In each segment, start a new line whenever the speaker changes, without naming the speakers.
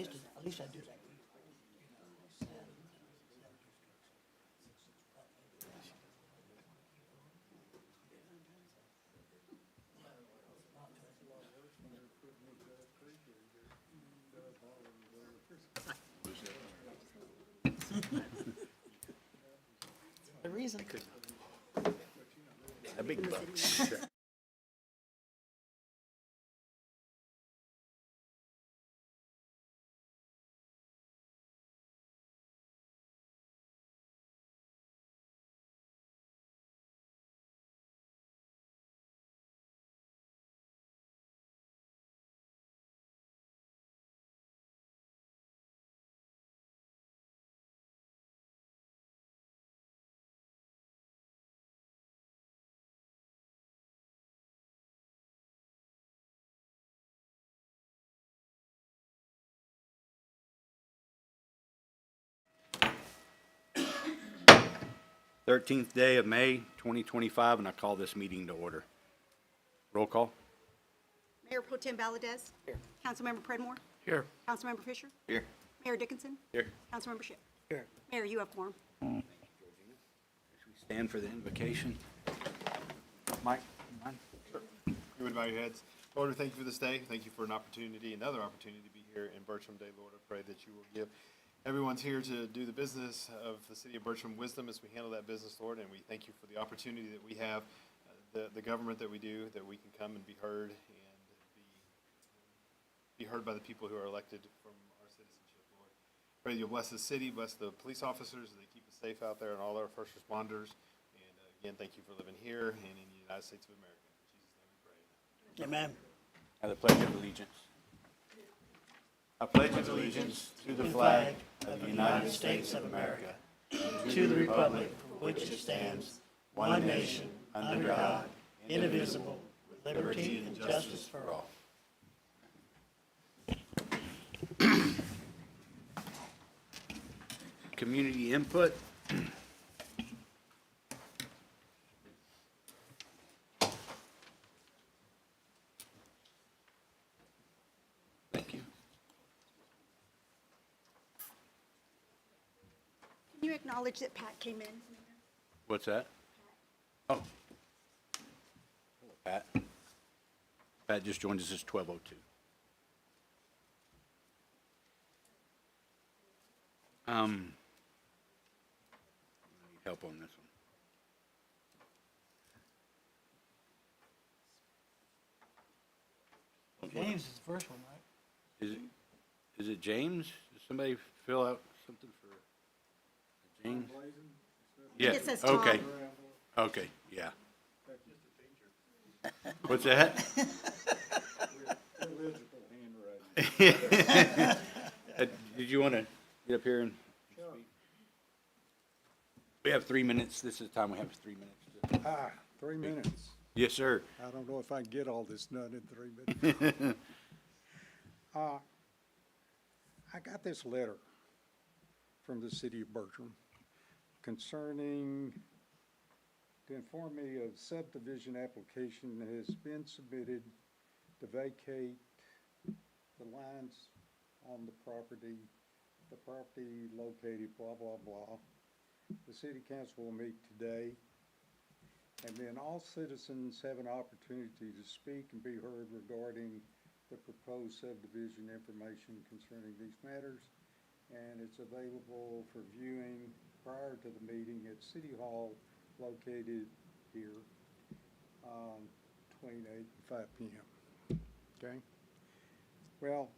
At least I do that. The reason.
A big bucks. Thirteenth day of May, 2025, and I call this meeting to order. Roll call.
Mayor Pro Tem Valadez.
Here.
Councilmember Predmore.
Here.
Councilmember Fisher.
Here.
Mayor Dickinson.
Here.
Councilmember Shipp.
Here.
Mayor, you have quorum.
Should we stand for the invocation? Mike, mind?
You would bow your heads. Lord, we thank you for this day. Thank you for an opportunity, another opportunity to be here in Bertram Day. Lord, I pray that you will give everyone's here to do the business of the city of Bertram wisdom as we handle that business, Lord. And we thank you for the opportunity that we have, the government that we do, that we can come and be heard and be heard by the people who are elected from our citizenship, Lord. Pray that you'll bless the city, bless the police officers, that they keep us safe out there, and all our first responders. And again, thank you for living here and in the United States of America. In Jesus' name we pray.
Amen.
Have the pledge of allegiance. I pledge allegiance to the flag of the United States of America,
To the republic for which it stands, one nation, under God, indivisible, with liberty and justice for all.
Community input. Thank you.
Can you acknowledge that Pat came in?
What's that? Oh. Hello, Pat. Pat just joined us. It's 12:02. I need help on this one.
James is the first one, right?
Is it James? Did somebody fill out something for James? Yeah,
It says Tom.
okay. Okay, yeah. What's that? Did you want to get up here and speak? We have 3 minutes. This is the time we have 3 minutes.
3 minutes.
Yes, sir.
I don't know if I can get all this done in 3 minutes. I got this letter from the city of Bertram concerning, to inform me of subdivision application that has been submitted to vacate the lines on the property located blah, blah, blah. The city council will meet today. And then all citizens have an opportunity to speak and be heard regarding the proposed subdivision information concerning these matters. And it's available for viewing prior to the meeting at City Hall located here, 28 and 5 p.m. Okay? Well,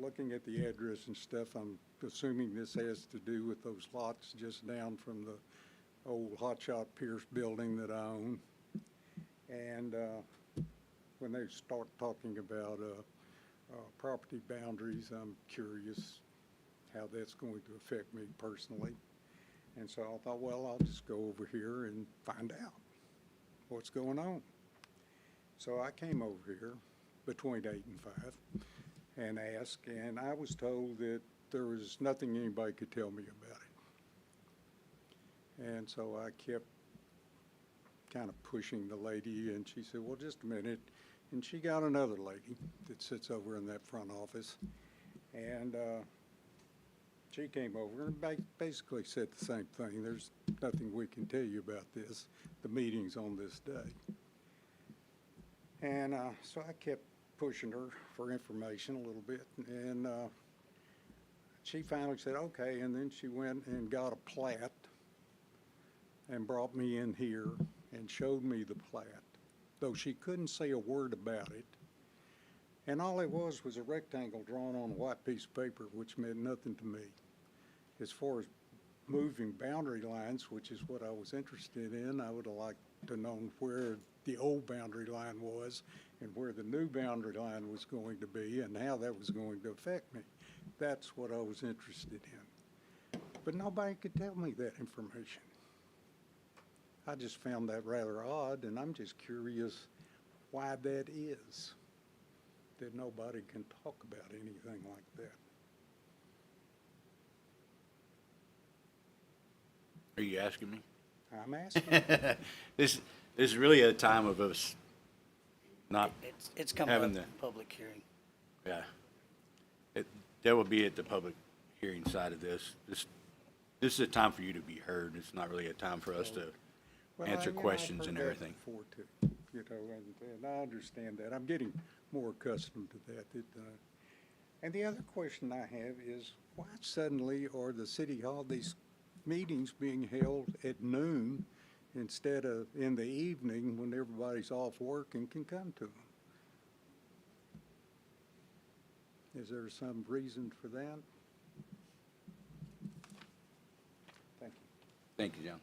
looking at the address and stuff, I'm assuming this has to do with those lots just down from the old Hotshot Pierce building that I own. And when they start talking about property boundaries, I'm curious how that's going to affect me personally. And so I thought, well, I'll just go over here and find out what's going on. So I came over here between 8 and 5 and asked, and I was told that there was nothing anybody could tell me about it. And so I kept kind of pushing the lady, and she said, well, just a minute, And she got another lady that sits over in that front office. And she came over and basically said the same thing. There's nothing we can tell you about this. The meeting's on this day. And so I kept pushing her for information a little bit. And she finally said, okay. And then she went and got a plat and brought me in here and showed me the plat, though she couldn't say a word about it. And all it was a rectangle drawn on a white piece of paper, which meant nothing to me. As far as moving boundary lines, which is what I was interested in, I would have liked to know where the old boundary line was and where the new boundary line was going to be and how that was going to affect me. That's what I was interested in. But nobody could tell me that information. I just found that rather odd, and I'm just curious why that is, that nobody can talk about anything like that.
Are you asking me?
I'm asking.
This is really a time of us not,
It's coming
Having
up,
the-
public hearing.
yeah. That will be at the public hearing side of this. This is a time for you to be heard. It's not really a time for us to
Well,
answer
you know, I've
questions
heard
and
that
everything.
before too, you know, and I understand that. I'm getting more accustomed to that. And the other question I have is, why suddenly are the city hall, these meetings being held at noon instead of in the evening when everybody's off work and can come to them? Is there some reason for that? Thank you.
Thank you, John.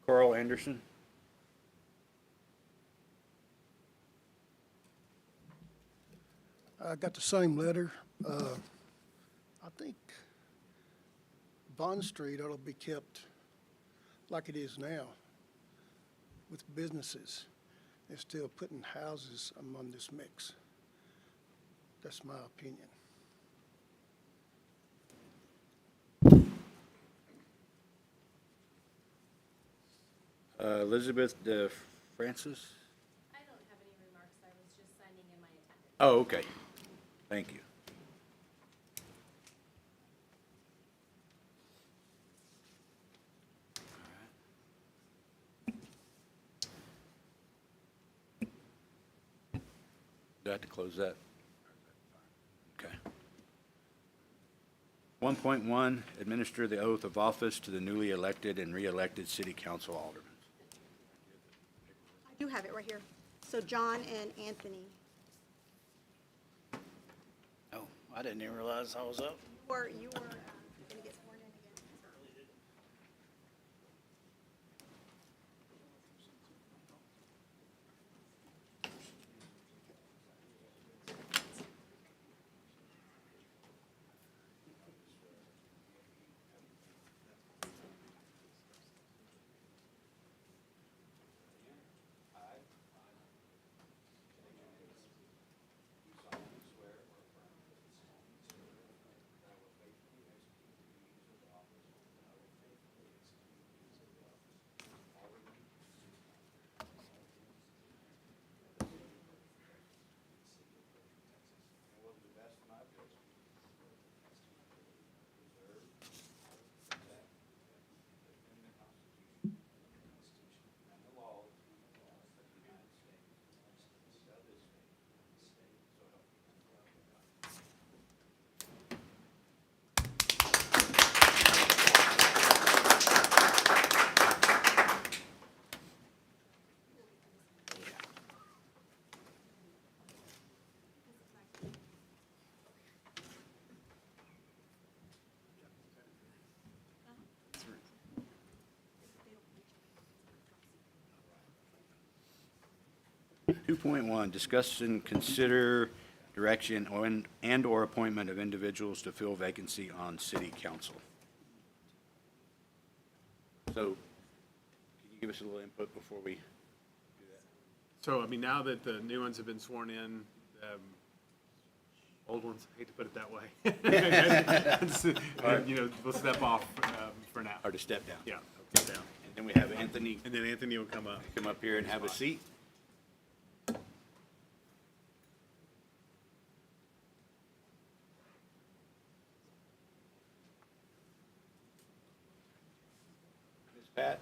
Carl Anderson?
I got the same letter. I think Bond Street ought to be kept like it is now with businesses. They're still putting houses among this mix. That's my opinion.
Elizabeth Francis?
I don't have any remarks. I was just signing in my attendance.
Oh, okay. Thank you. Do I have to close that? Okay. 1.1, administer the oath of office to the newly elected and re-elected city council aldermen.
I do have it right here. So John and Anthony,
Oh, I didn't even realize I was up.
you were going to get sworn in again.
Two point one, discuss and consider direction and/or appointment of individuals to fill vacancy on city council. So, can you give us a little input before we do that?
So, I mean, now that the new ones have been sworn in, old ones, I hate to put it that way. You know, we'll step off for now.
Or to step down?
Yeah, step down.
And then then we have Anthony
And then Anthony will come up.
come up here and have a seat. Ms. Pat,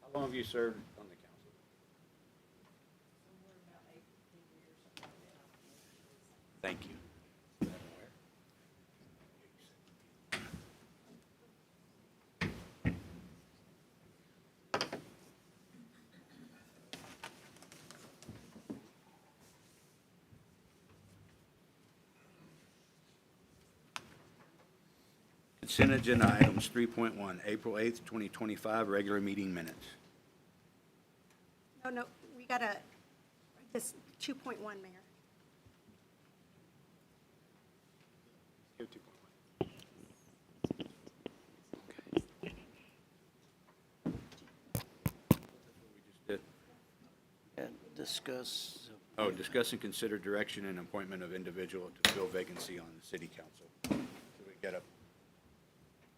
how long have you served on the council? Thank you. Consent agenda items 3.1, April 8th, 2025, regular meeting minutes.
No, we gotta, this 2.1, Mayor.
Go 2.1.
And discuss,
Oh, discuss and consider direction and appointment of individual to fill vacancy on the city council. So we gotta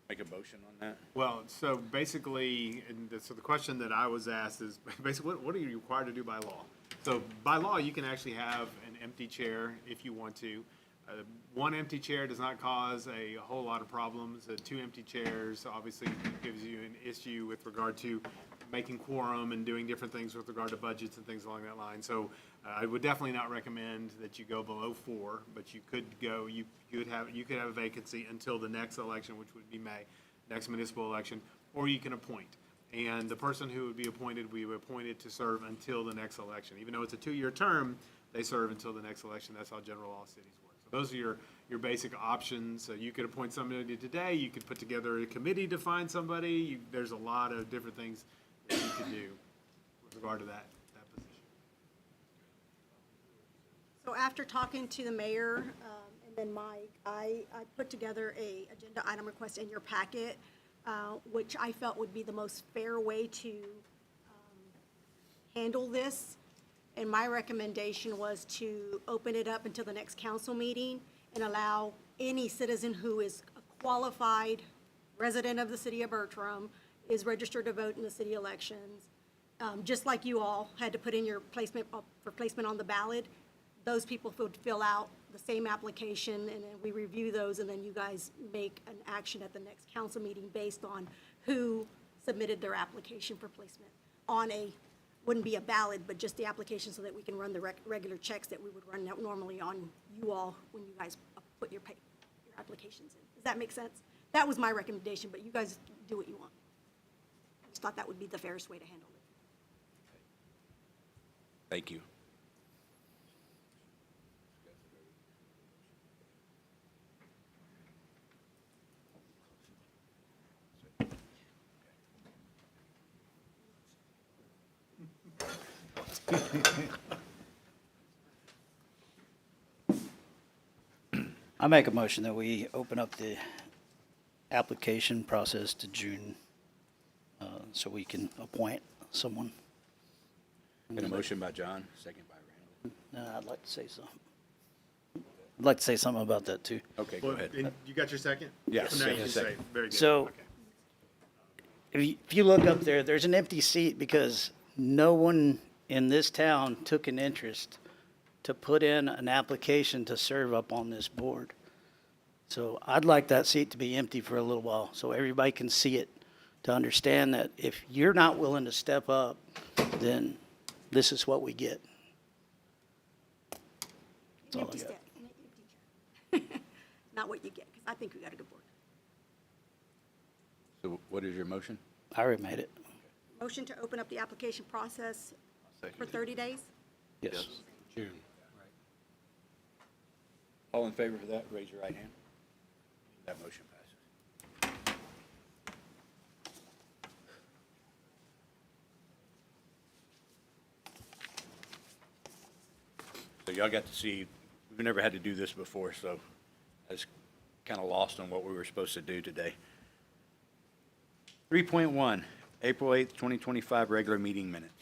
make a motion on that?
Well, so basically, so the question that I was asked is, basically, what are you required to do by law? So by law, you can actually have an empty chair if you want to. One empty chair does not cause a whole lot of problems. Two empty chairs obviously gives you an issue with regard to making quorum and doing different things with regard to budgets and things along that line. So I would definitely not recommend that you go below 4, but you could go, you could have a vacancy until the next election, which would be May, next municipal election, or you can appoint. And the person who would be appointed, we would appoint it to serve until the next election. Even though it's a 2-year term, they serve until the next election. That's how general law cities work. So those are your basic options. So you could appoint somebody today. You could put together a committee to find somebody. There's a lot of different things that you could do with regard to that position.
So after talking to the mayor and then Mike, I put together a agenda item request in your packet, which I felt would be the most fair way to handle this. And my recommendation was to open it up until the next council meeting and allow any citizen who is a qualified resident of the city of Bertram, is registered to vote in the city elections, just like you all had to put in your placement, for placement on the ballot, those people would fill out the same application, and then we review those, and then you guys make an action at the next council meeting based on who submitted their application for placement on a, wouldn't be a ballot, but just the application so that we can run the regular checks that we would run normally on you all when you guys put your applications in. Does that make sense? That was my recommendation, but you guys do what you want. I just thought that would be the fairest way to handle it.
Thank you.
I make a motion that we open up the application process to June, so we can appoint someone.
Got a motion by John, second by Randall.
I'd like to say something. I'd like to say something about that too.
Okay, go
Well,
ahead.
and you got your second?
Yes,
So now you can
second.
say, it. Very good.
So-
Okay.
If you look up there, there's an empty seat because no one in this town took an interest to put in an application to serve up on this board. So I'd like that seat to be empty for a little while so everybody can see it, to understand that if you're not willing to step up, then this is what we get. That's
An
all I
empty
got.
step, an empty chair. Not what you get, because I think we got a good board.
So what is your motion?
I already made it.
Motion to open up the application process for 30 days?
Yes.
All in favor of that, raise your right hand. That motion passes. So y'all got to see, we've never had to do this before, so I was kind of lost on what we were supposed to do today. 3.1, April 8th, 2025, regular meeting minutes.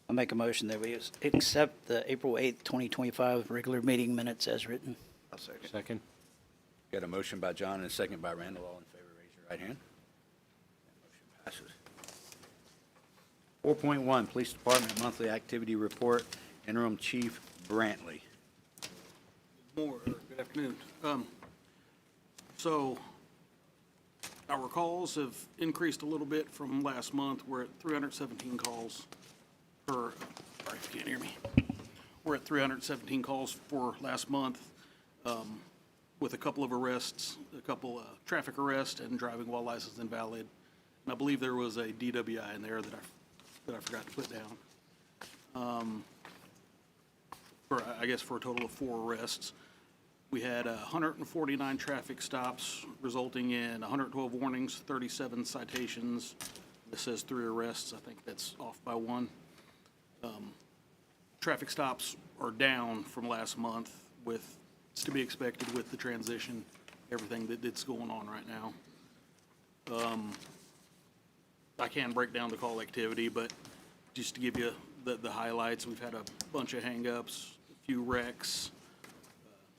I make a motion that we accept the April 8th, 2025 regular meeting minutes as written.
Second.
Got a motion by John and a second by Randall. All in favor, raise your right hand. That motion passes. 4.1, Police Department Monthly Activity Report, Interim Chief Brantley.
Good afternoon. So our calls have increased a little bit from last month. We're at 317 calls sorry if you can't hear me. We're at 317 calls for last month, with a couple of arrests, a couple traffic arrests and driving while licensed invalid. And I believe there was a DWI in there that I forgot to put down. For a total of 4 arrests. We had 149 traffic stops, resulting in 112 warnings, 37 citations. This says 3 arrests. I think that's off by 1. Traffic stops are down from last month, with, it's to be expected with the transition, everything that's going on right now. I can break down the call activity, but just to give you the highlights, we've had a bunch of hangups, a few wrecks,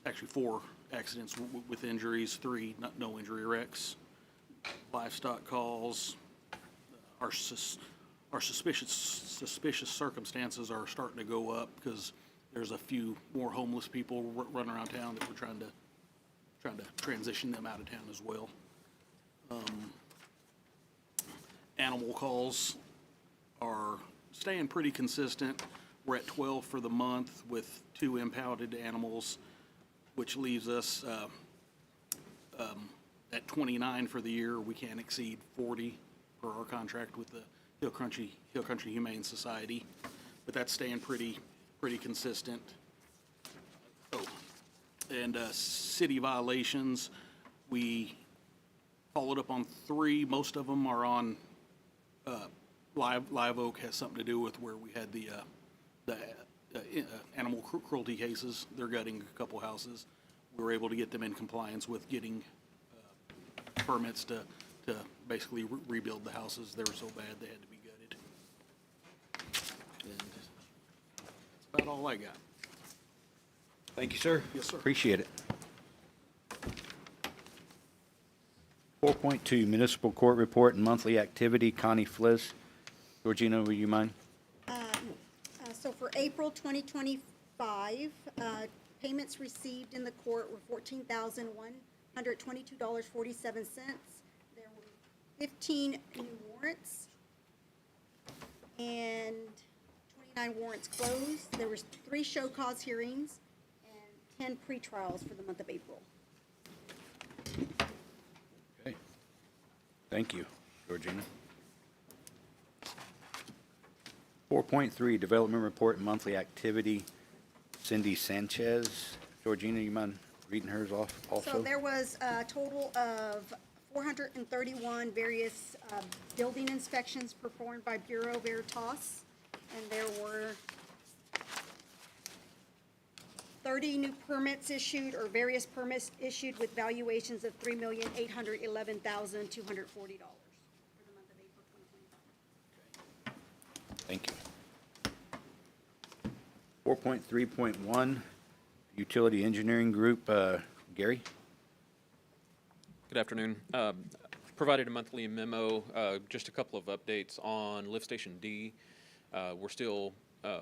actually 4 accidents with injuries, 3 no injury wrecks, livestock calls. Our suspicious circumstances are starting to go up because there's a few more homeless people running around town that we're trying to transition them out of town as well. Animal calls are staying pretty consistent. We're at 12 for the month with 2 impounded animals, which leaves us at 29 for the year. We can't exceed 40 per our contract with the Hill Country Humane Society, but that's staying pretty consistent. And city violations, we followed up on 3. Most of them are on Live Oak. Has something to do with where we had the animal cruelty cases. They're gutting a couple houses. We were able to get them in compliance with getting permits to basically rebuild the houses. They were so bad they had to be gutted. And that's about all I got.
Thank you, sir.
Yes, sir.
Appreciate it. 4.2, Municipal Court Report and Monthly Activity, Connie Fliss. Georgina, will you mind?
So for April 2025, payments received in the court were $14,122.47. There were 15 new warrants and 29 warrants closed. There was 3 show cause hearings and 10 pretrials for the month of April.
Okay. Thank you, Georgina. 4.3, Development Report and Monthly Activity, Cindy Sanchez. Georgina, you mind reading hers off also?
So there was a total of 431 various building inspections performed by Bureau Veritas, and there were 30 new permits issued, or various permits issued with valuations of $3,811,240 for the month of April 2025.
Thank you. 4.3.1, Utility Engineering Group, Gary?
Good afternoon. Provided a monthly memo, just a couple of updates on Lift Station D. We're still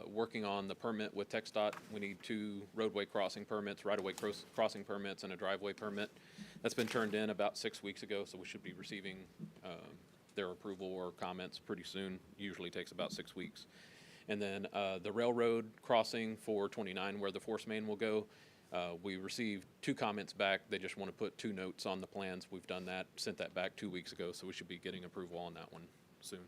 working on the permit with TxDOT. We need 2 roadway crossing permits, right-of-way crossing permits, and a driveway permit. That's been turned in about 6 weeks ago, so we should be receiving their approval or comments pretty soon. Usually takes about 6 weeks. And then the railroad crossing for 29, where the force main will go, we received 2 comments back. They just want to put 2 notes on the plans. We've done that, sent that back 2 weeks ago, so we should be getting approval on that one soon.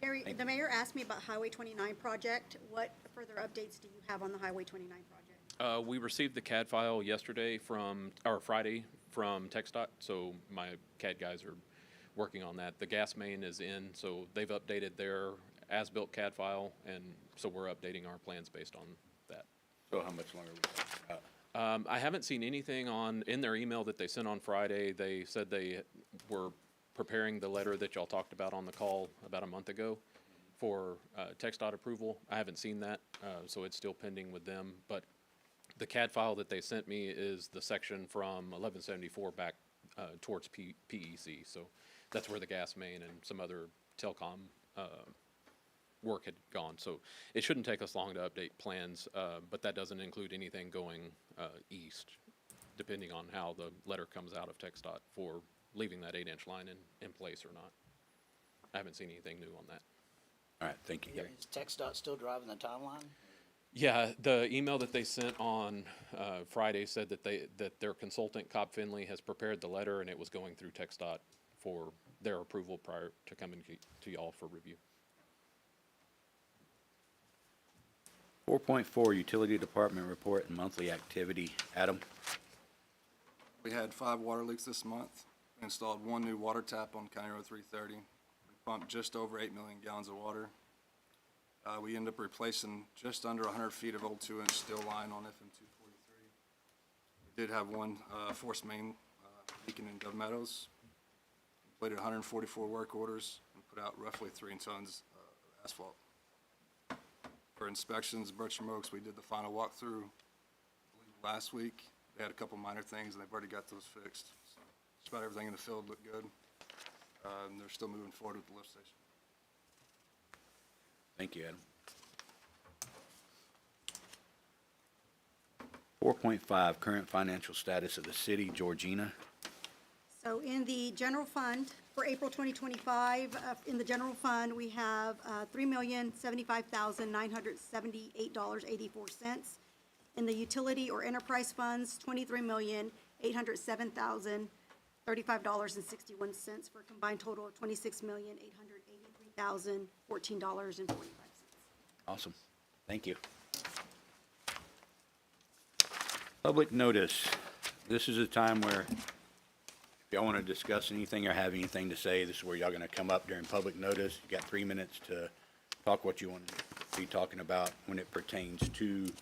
Gary, the mayor asked me about Highway 29 project. What further updates do you have on the Highway 29 project?
We received the CAD file yesterday Friday from TxDOT, so my CAD guys are working on that. The gas main is in, so they've updated their as-built CAD file, and so we're updating our plans based on that.
So how much longer we got?
I haven't seen anything in their email that they sent on Friday. They said they were preparing the letter that y'all talked about on the call about a month ago for TxDOT approval. I haven't seen that, so it's still pending with them. But the CAD file that they sent me is the section from 1174 back towards PEC. So that's where the gas main and some other telecom work had gone. So it shouldn't take us long to update plans, but that doesn't include anything going east, depending on how the letter comes out of TxDOT for leaving that 8-inch line in place or not. I haven't seen anything new on that.
All right, thank you, Gary.
Is TxDOT still driving the timeline?
Yeah, the email that they sent on Friday said that their consultant, Cobb Finley, has prepared the letter, and it was going through TxDOT for their approval prior to coming to y'all for review.
4.4, Utility Department Report and Monthly Activity. Adam?
We had 5 water leaks this month. We installed 1 new water tap on County Road 330. We pumped just over 8 million gallons of water. We ended up replacing just under 100 feet of old 2-inch steel line on FM 243. We did have 1 force main leaking in Dove Meadows. Completed 144 work orders and put out roughly 3 tons of asphalt. For inspections, Bertram Oaks, we did the final walkthrough, I believe, last week. They had a couple minor things, and they've already got those fixed. So just about everything in the field looked good. And they're still moving forward with the lift station.
Thank you, Adam. 4.5, Current Financial Status of the City. Georgina?
So in the general fund for April 2025, in the general fund, we have $3,075,978.84. In the utility or enterprise funds, $23,807,035.61 for a combined total of $26,883,014.45.
Awesome. Thank you. Public notice. This is a time where if y'all want to discuss anything or have anything to say, this is where y'all going to come up during public notice. You got 3 minutes to talk what you want to be talking about when it pertains to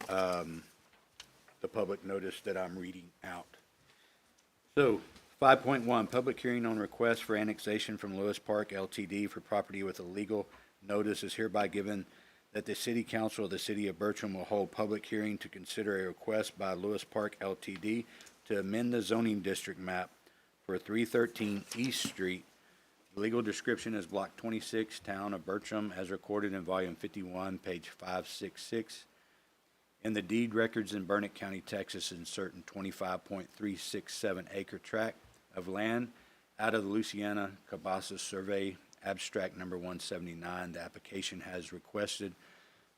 the public notice that I'm reading out. So 5.1, public hearing on request for annexation from Lewis Park LTD for property with a legal notice is hereby given that the City Council of the City of Bertram will hold public hearing to consider a request by Lewis Park LTD to amend the zoning district map for 313 East Street. The legal description is Block 26, Town of Bertram, as recorded in Volume 51, page 566. In the deed records in Burnett County, Texas, insert 25.367 acre tract of land out of the Louisiana Cabasa Survey, abstract number 179. The application has requested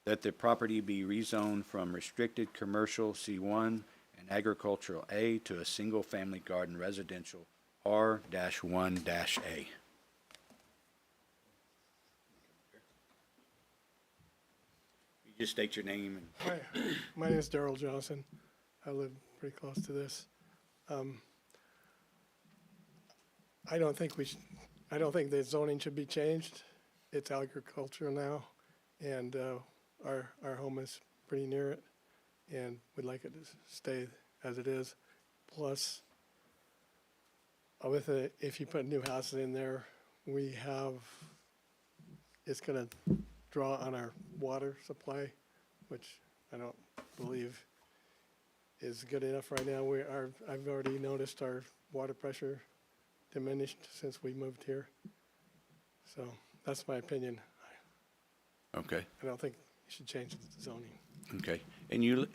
that the property be rezoned from restricted commercial C1 and agricultural A to a single-family garden residential R-1-A. You just state your name and
Hi, my name is Darrell Johnson. I live pretty close to this. I don't think the zoning should be changed. It's agricultural now, and our home is pretty near it, and we'd like it to stay as it is. Plus, if you put new houses in there, it's gonna draw on our water supply, which I don't believe is good enough right now. I've already noticed our water pressure diminished since we moved here. So that's my opinion.
okay,
I don't think you should change the zoning.
okay. And you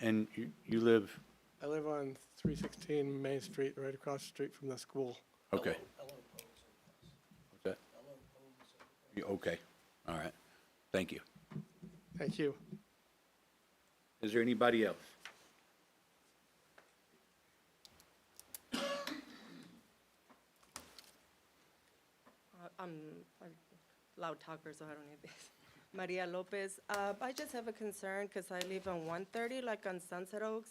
live,
I live on 316 Main Street, right across the street from the school.
okay. What's that? Okay, all right. Thank you.
Thank you.
Is there anybody else?
I'm a loud talker, so I don't need this. Maria Lopez. I just have a concern because I live on 130, like on Sunset Oaks.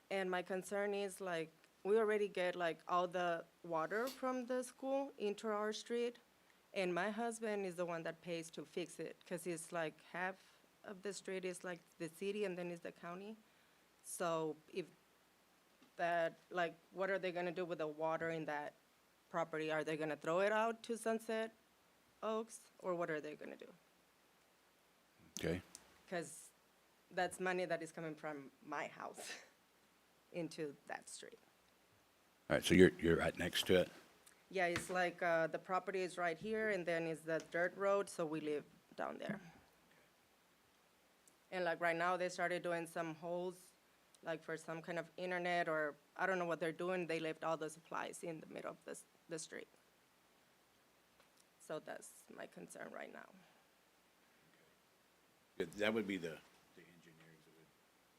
And my concern is like, we already get like all the water from the school into our street. And my husband is the one that pays to fix it because it's like half of the street is like the city and then is the county. So if that, like, what are they gonna do with the water in that property? Are they gonna throw it out to Sunset Oaks, or what are they gonna do?
Okay,
Because that's money that is coming from my house into that street.
all right, so you're right next to it?
Yeah, it's like, the property is right here, and then it's the dirt road, so we live down there. And like right now, they started doing some holes, like for some kind of internet, or I don't know what they're doing. They left all the supplies in the middle of the street. So that's my concern right now.
That would be the engineers that would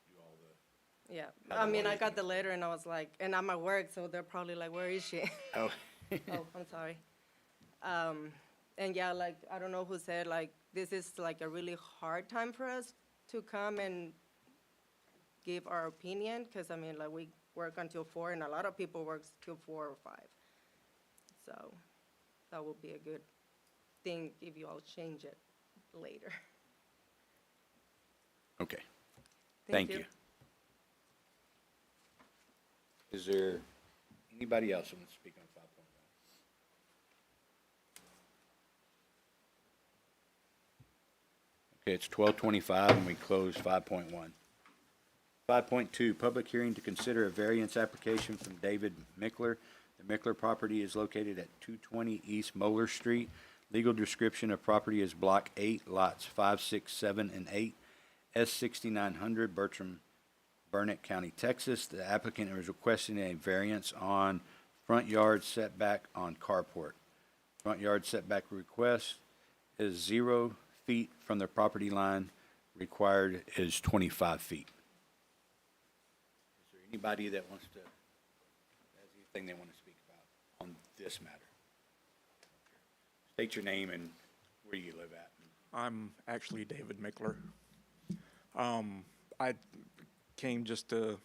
do all the.
Yeah,
How
I
the
mean, I
water's
got the letter and I was like, and I'm at work, so they're probably like, where is she?
Oh,
Oh, I'm sorry. And yeah, like, I don't know who said, like, this is like a really hard time for us to come and give our opinion, because I mean, like, we work until 4, and a lot of people work till 4 or 5. So that would be a good thing if you all change it later.
okay. Thank you. Is there anybody else who wants to speak on 5.1? Okay, it's 12:25 and we close 5.1. 5.2, public hearing to consider a variance application from David Mickler. The Mickler property is located at 220 East Moeller Street. Legal description of property is Block 8, lots 5, 6, 7, and 8, S6900, Bertram, Burnett County, Texas. The applicant is requesting a variance on front yard setback on carport. Front yard setback request is 0 feet from the property line. Required is 25 feet. Is there anybody that wants to, has anything they want to speak about on this matter? State your name and where you live at.
I'm actually David Mickler. I came just to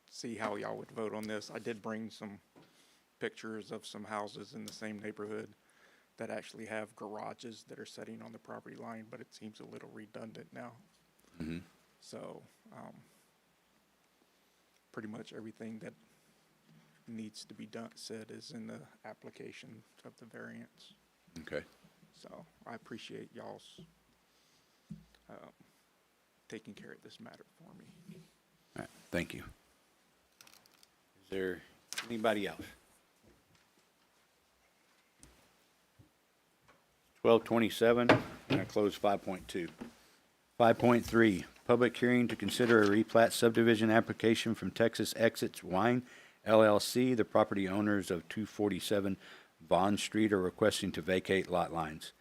see how y'all would vote on this. I did bring some pictures of some houses in the same neighborhood that actually have garages that are sitting on the property line, but it seems a little redundant now. So, pretty much everything that needs to be done, said is in the application of the variance.
Okay.
So I appreciate y'all's taking care of this matter for me.
All right, thank you. Is there anybody else? 12:27, I'm going to close 5.2. 5.3, public hearing to consider a replat subdivision application from Texas Exits Wine LLC. The property owners of 247 Vaughn Street are requesting to vacate lot lines.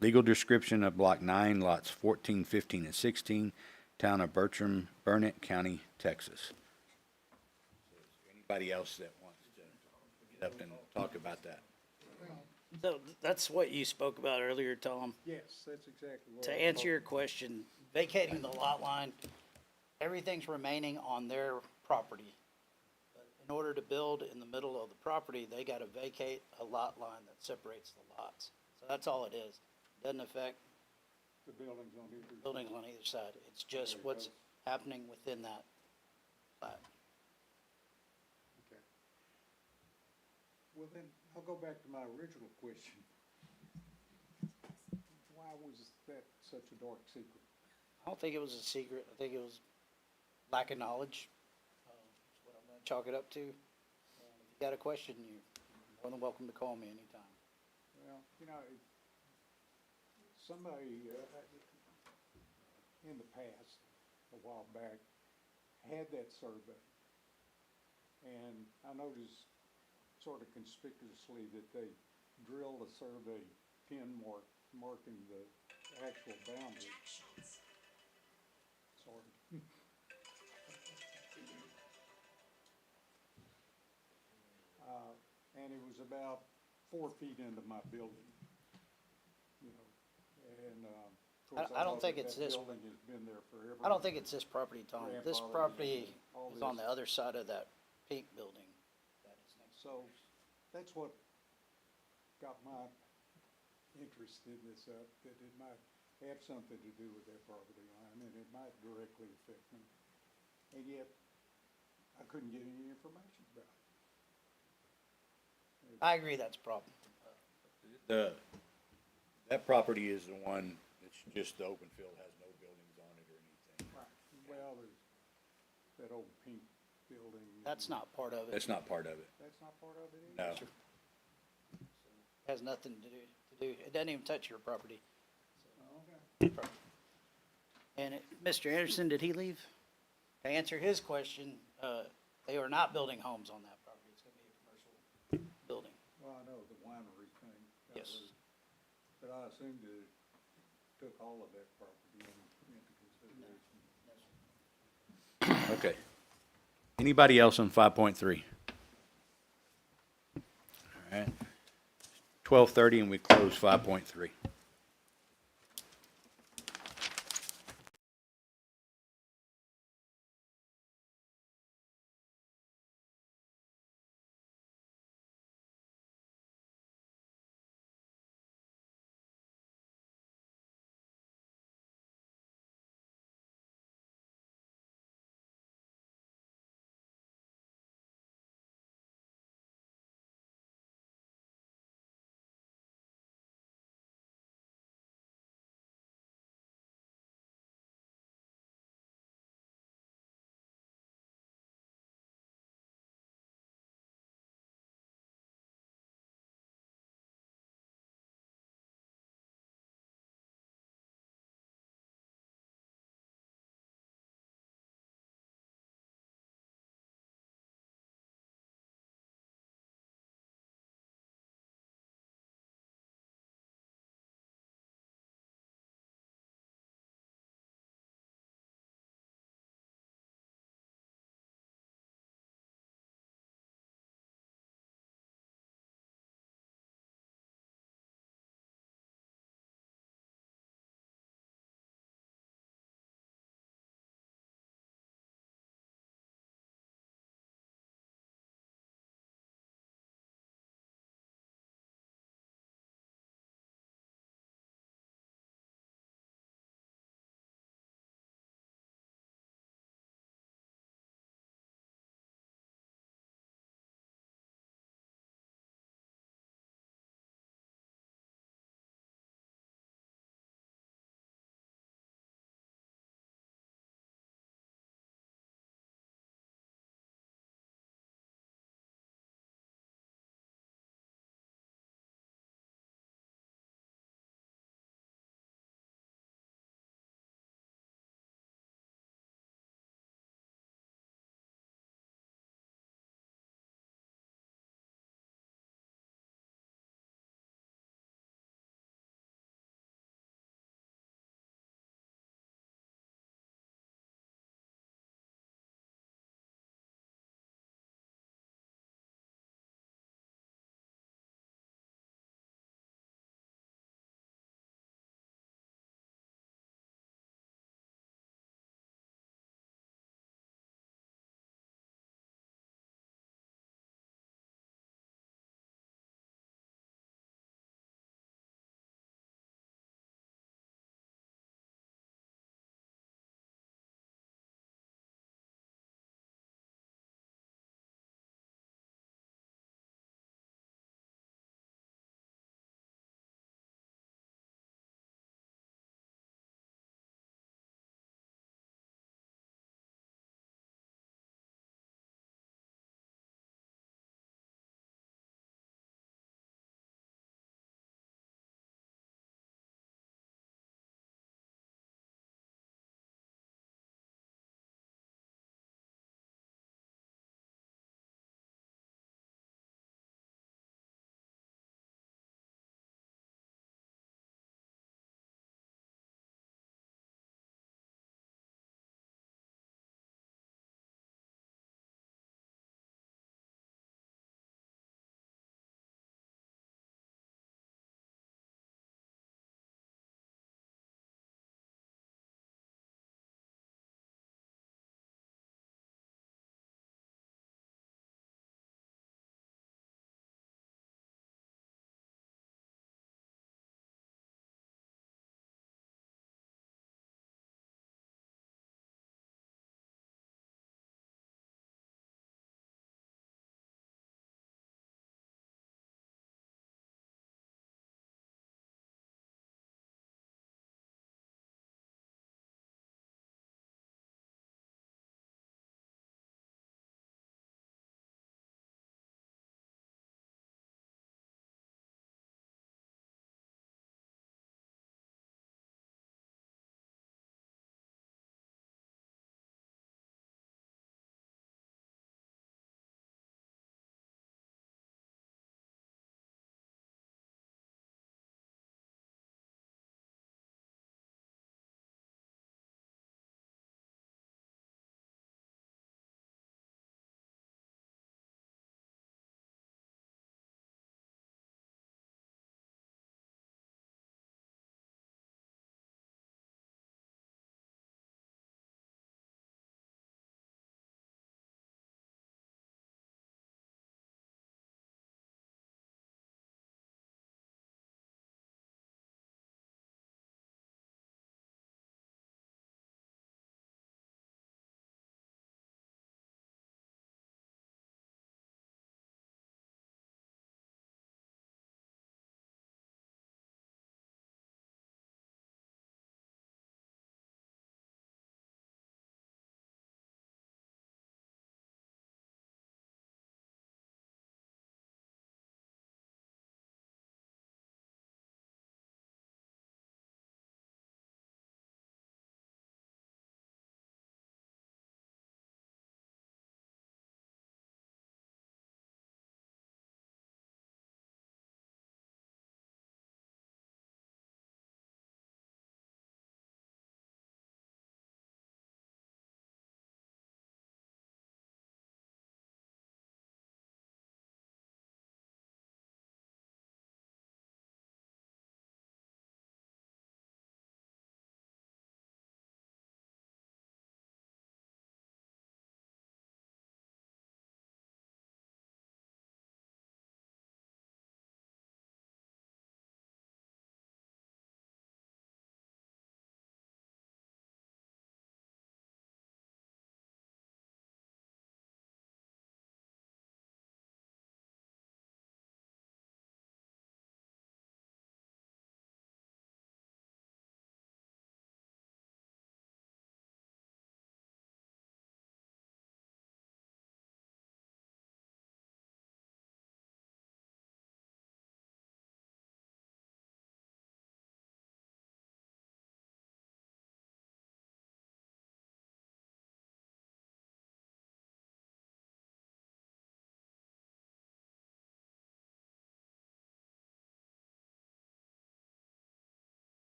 Legal description of Block 9, lots 14, 15, and 16, town of Bertram, Burnett County, Texas. Is there anybody else that wants to get up and talk about that?
So that's what you spoke about earlier, Tom.
Yes, that's exactly what.
To answer your question, vacating the lot line, everything's remaining on their property. But in order to build in the middle of the property, they gotta vacate a lot line that separates the lots. So that's all it is. Doesn't affect
The buildings on either.
buildings on either side. It's just what's happening within that plat.
Okay. Well, then, I'll go back to my original question. Why was that such a dark secret?
I don't think it was a secret. I think it was lack of knowledge. That's what I'm gonna chalk it up to. And if you got a question, you're more than welcome to call me anytime.
Well, you know, somebody, in the past, a while back, had that survey. And I noticed sort of conspicuously that they drilled a survey pin marking the actual boundary. Sorry. And it was about 4 feet into my building, you know, and, of course,
I don't
know
think
that
it's
that
this
building has been there forever.
I don't think it's this property, Tom. This
Grandfathered
property
all
is on
this.
the other side of that pink building that is next.
So that's what got my interest in this up, that it might have something to do with that property line, and it might directly affect me. And yet, I couldn't get any information about it.
I agree that's a problem.
That property is the one that's just the open field, has no buildings on it or anything.
Well, there's that old pink building.
That's not part of it.
That's not part of it.
That's not part of it either?
No.
Has nothing to do. It doesn't even touch your property. And Mr. Anderson, did he leave? To answer his question, they are not building homes on that property. It's gonna be a commercial building.
Well, I know the winery thing. that
Yes.
was- But I assumed it took all of that property into consideration.
Okay. Anybody else on 5.3? All right. 12:30 and we close 5.3.